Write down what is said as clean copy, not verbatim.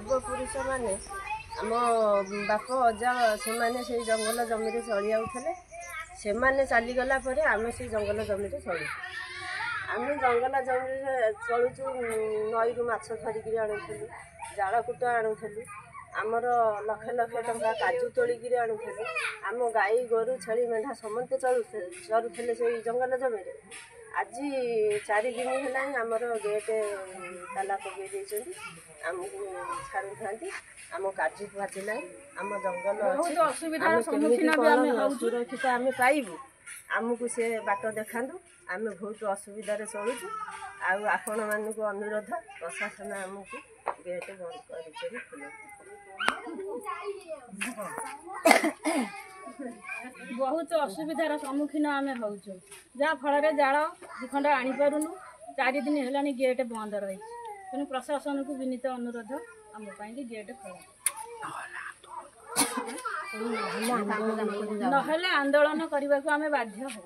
ପୂର୍ବପୁରୁଷ ମାନେ ଆମ ବାପ ଅଜା ସେମାନେ ସେଇ ଜଙ୍ଗଲ ଜମିରେ ଚଳି ଯାଉଥିଲେ। ସେମାନେ ଚାଲିଗଲା ପରେ ଆମେ ସେଇ ଜଙ୍ଗଲ ଜମିରେ ଚଳୁଛୁ। ଆମେ ଜଙ୍ଗଲ ଜମିରେ ଚଳୁଛୁ। ନଈରୁ ମାଛ ଧରିକିରି ଆଣୁଥିଲୁ, ଜାଳକୁଟ ଆଣୁଥିଲୁ, ଆମର ଲକ୍ଷ ଲକ୍ଷ ଟଙ୍କା କାଜୁ ତୋଳିକିରି ଆଣୁଥିଲୁ। ଆମ ଗାଈ ଗୋରୁ ଛେଳି ମେଣ୍ଢା ସମସ୍ତେ ଚରୁଥିଲେ ସେଇ ଜଙ୍ଗଲ ଜମିରେ। ଆଜି 4 ଦିନ ହେଲାଣି ଆମର ଗେଟ୍ ତାଲା ପକାଇ ଦେଇଛନ୍ତି, ଆମକୁ ଛାଡ଼ୁଥାନ୍ତି। ଆମ କାଜୁ ପାଚିଲାଣି, ଆମ ଜଙ୍ଗଲ ଅଛି, ଆମେ କେମିତି କ'ଣ ସୁରକ୍ଷିତ ଆମେ ପାଇବୁ, ଆମକୁ ସେ ବାଟ ଦେଖାନ୍ତୁ। ଆମେ ବହୁତ ଅସୁବିଧାରେ ଚଳୁଛୁ। ଆଉ ଆପଣମାନଙ୍କୁ ଅନୁରୋଧ, ପ୍ରଶାସନ ଆମକୁ ଗେଟ୍ ବନ୍ଦ କରିକରି ବହୁତ ଅସୁବିଧାର ସମ୍ମୁଖୀନ ଆମେ ହେଉଛୁ, ଯାହାଫଳରେ ଜାଳ 2 ଖଣ୍ଡ ଆଣିପାରୁନୁ। 4 ଦିନ ହେଲାଣି ଗେଟ୍ ବନ୍ଦ ରହିଛି। ତେଣୁ ପ୍ରଶାସନକୁ ବିନୀତ ଅନୁରୋଧ, ଆମ ପାଇଁକି ଗେଟ୍ ଖୋଲା, ନହେଲେ ଆନ୍ଦୋଳନ କରିବାକୁ ଆମେ ବାଧ୍ୟ ହେବୁ।